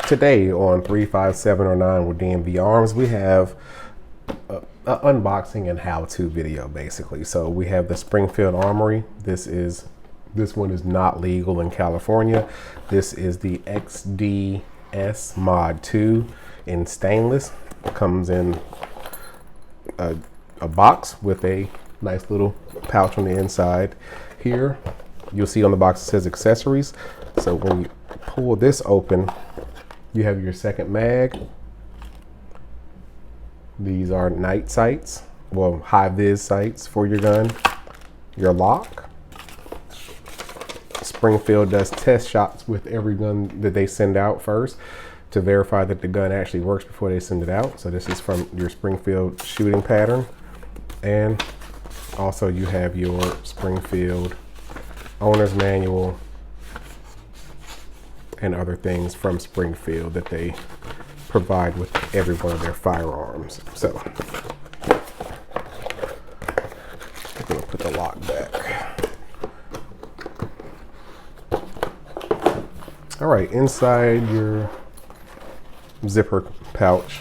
Today on 35709 with DMV Arms, we have an unboxing and how-to video basically. So we have the Springfield Armory. This one is not legal in California. This is the XDS Mod 2 in stainless. It comes in a box with a nice little pouch on the inside. Here you'll see on the box it says accessories. So when you pull this open, you have your second mag. These are night sights, well, high vis sights for your gun. Your lock. Springfield does test shots with every gun that they send out first to verify that the gun actually works before they send it out. So this is from your Springfield shooting pattern. And also you have your Springfield owner's manual and other things from Springfield that they provide with every one of their firearms. So I'm gonna put the lock back. All right, inside your zipper pouch,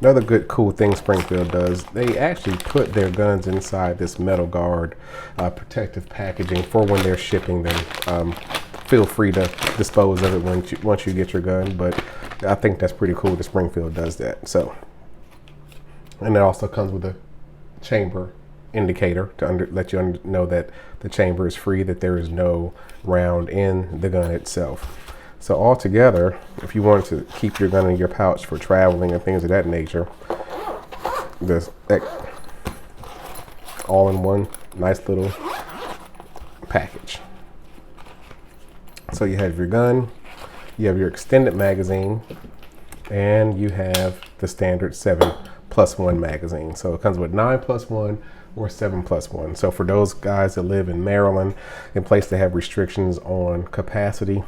another good cool thing Springfield does, they actually put their guns inside this metal guard protective packaging for when they're shipping them. Feel free to dispose of it once you get your gun, but I think that's pretty cool that Springfield does that. So, and it also comes with a chamber indicator to let you know that the chamber is free, that there is no round in the gun itself. So altogether, if you wanted to keep your gun in your pouch for traveling and things of that nature, this all in one nice little package. So you have your gun, you have your extended magazine, and you have the standard 7+1 magazine. So it comes with 9+1 or 7+1. So for those guys that live in Maryland, in place to have restrictions on capacity,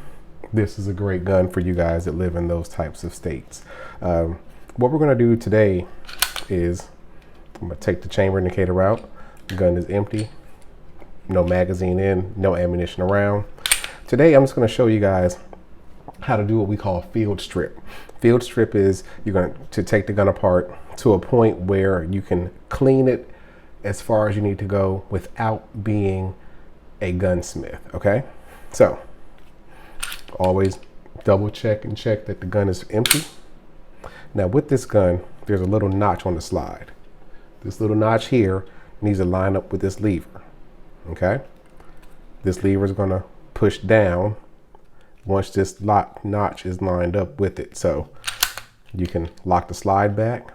this is a great gun for you guys that live in those types of states. What we're going to do today is I'm going to take the chamber indicator out. The gun is empty, no magazine in, no ammunition around. Today I'm just going to show you guys how to do what we call field strip. Field strip is you're going to take the gun apart to a point where you can clean it as far as you need to go without being a gunsmith. Okay, so always double check and check that the gun is empty. Now with this gun, there's a little notch on the slide. This little notch here needs to line up with this lever. Okay, this lever is going to push down once this notch is lined up with it. So you can lock the slide back.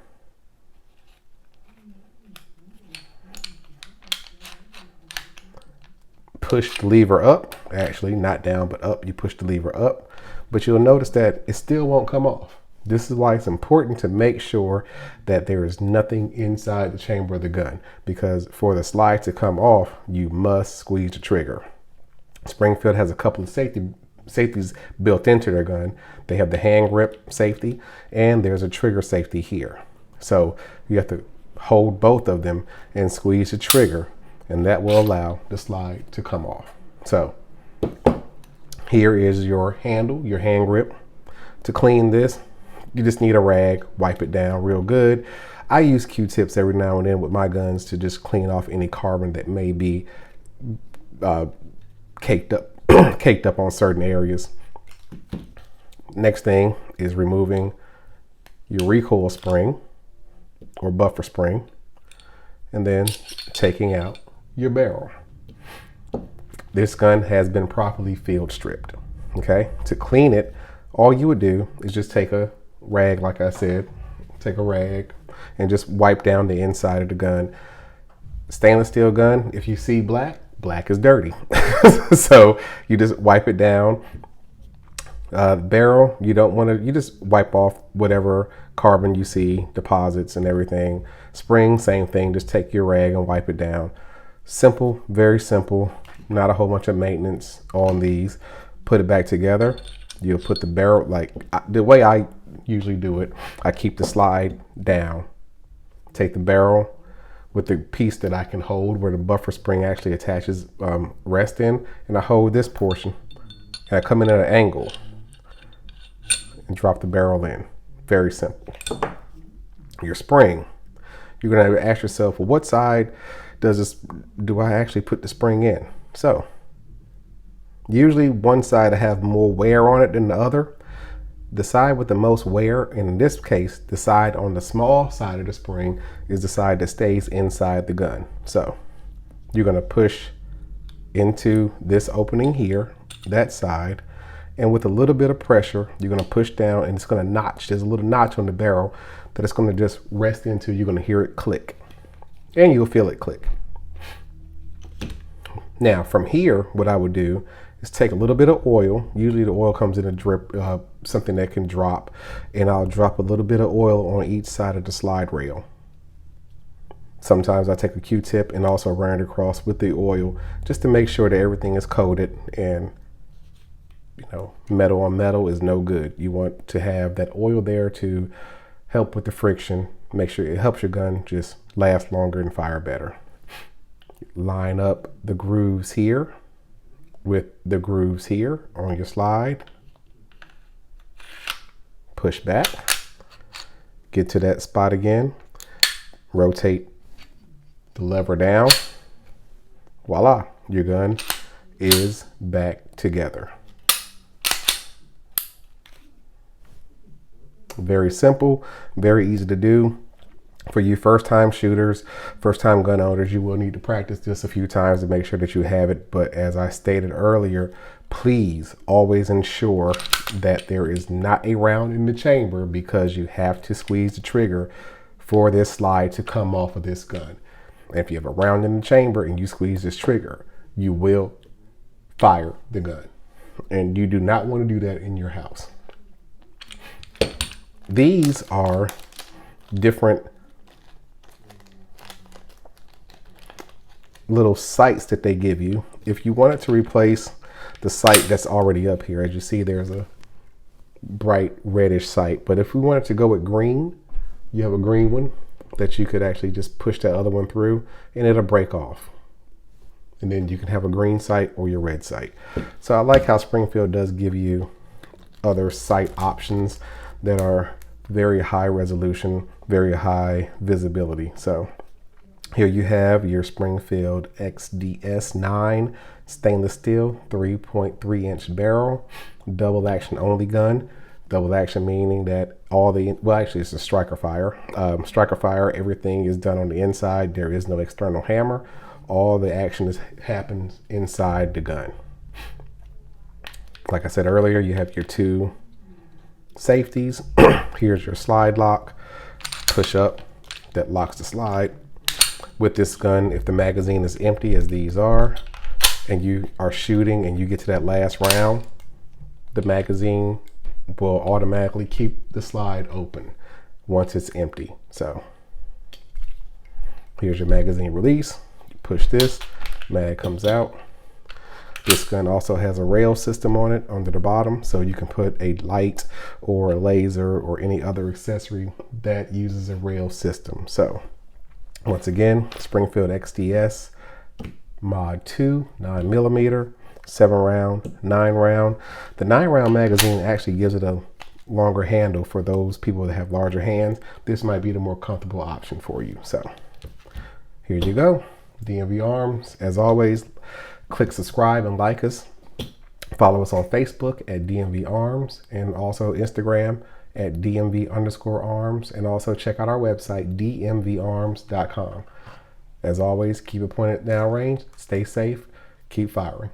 Push the lever up, actually not down but up. You push the lever up, but you'll notice that it still won't come off. This is why it's important to make sure that there is nothing inside the chamber of the gun, because for the slide to come off, you must squeeze the trigger. Springfield has a couple of safeties built into their gun. They have the hand grip safety and there's a trigger safety here. So you have to hold both of them and squeeze the trigger, and that will allow the slide to come off. So here is your handle, your hand grip. To clean this, you just need a rag, wipe it down real good. I use Q-tips every now and then with my guns to just clean off any carbon that may be caked up on certain areas. Next thing is removing your recoil spring or buffer spring, and then taking out your barrel. This gun has been properly field stripped. Okay, to clean it, all you would do is just take a rag, like I said, take a rag and just wipe down the inside of the gun. Stainless steel gun, if you see black is dirty. So you just wipe it down. Barrel, you don't want to, you just wipe off whatever carbon you see, deposits and everything. Spring, same thing, just take your rag and wipe it down. Simple, very simple, not a whole bunch of maintenance on these. Put it back together. You'll put the barrel, like the way I usually do it, I keep the slide down, take the barrel with the piece that I can hold where the buffer spring actually attaches, rest in, and I hold this portion and I come in at an angle and drop the barrel in. Very simple. Your spring, you're going to ask yourself, well, what side do I actually put the spring in? So usually one side will have more wear on it than the other. The side with the most wear, in this case, the side on the small side of the spring, is the side that stays inside the gun. So you're going to push into this opening here, that side, and with a little bit of pressure, you're going to push down, and it's going to notch. There's a little notch on the barrel that it's going to just rest into. You're going to hear it click, and you'll feel it click. Now from here, what I would do is take a little bit of oil. Usually the oil comes in a drip, something that can drop, and I'll drop a little bit of oil on each side of the slide rail. Sometimes I take a Q-tip and also run it across with the oil just to make sure that everything is coated, and metal on metal is no good. You want to have that oil there to help with the friction, make sure it helps your gun just last longer and fire better. Line up the grooves here with the grooves here on your slide. Push back, get to that spot again, rotate the lever down. Voila, your gun is back together. Very simple, very easy to do. For you first-time shooters, first-time gun owners, you will need to practice this a few times to make sure that you have it. But as I stated earlier, please always ensure that there is not a round in the chamber, because you have to squeeze the trigger for this slide to come off of this gun. And if you have a round in the chamber and you squeeze this trigger, you will fire the gun. And you do not want to do that in your house. These are different little sights that they give you. If you wanted to replace the sight that's already up here, as you see, there's a bright reddish sight. But if we wanted to go with green, you have a green one that you could actually just push that other one through and it'll break off. And then you can have a green sight or your red sight. So I like how Springfield does give you other sight options that are very high resolution, very high visibility. So here you have your Springfield XDS-9 stainless steel 3.3 inch barrel, double action only gun. Double action meaning that actually it's a striker fire. Striker fire, everything is done on the inside. There is no external hammer. All the action happens inside the gun. Like I said earlier, you have your two safeties. Here's your slide lock. Push up, that locks the slide. With this gun, if the magazine is empty, as these are, and you are shooting and you get to that last round, the magazine will automatically keep the slide open once it's empty. So here's your magazine release. You push this, mag comes out. This gun also has a rail system on it under the bottom, so you can put a light or a laser or any other accessory that uses a rail system. So once again, Springfield XDS Mod 2 9mm, 7 round, 9 round. The 9 round magazine actually gives it a longer handle for those people that have larger hands. This might be the more comfortable option for you. So here you go, DMV Arms. As always, click subscribe and like us. Follow us on Facebook at DMV Arms, and also Instagram at DMV_arms, and also check out our website, dmvarms.com. As always, keep it pointed down range, stay safe, keep firing.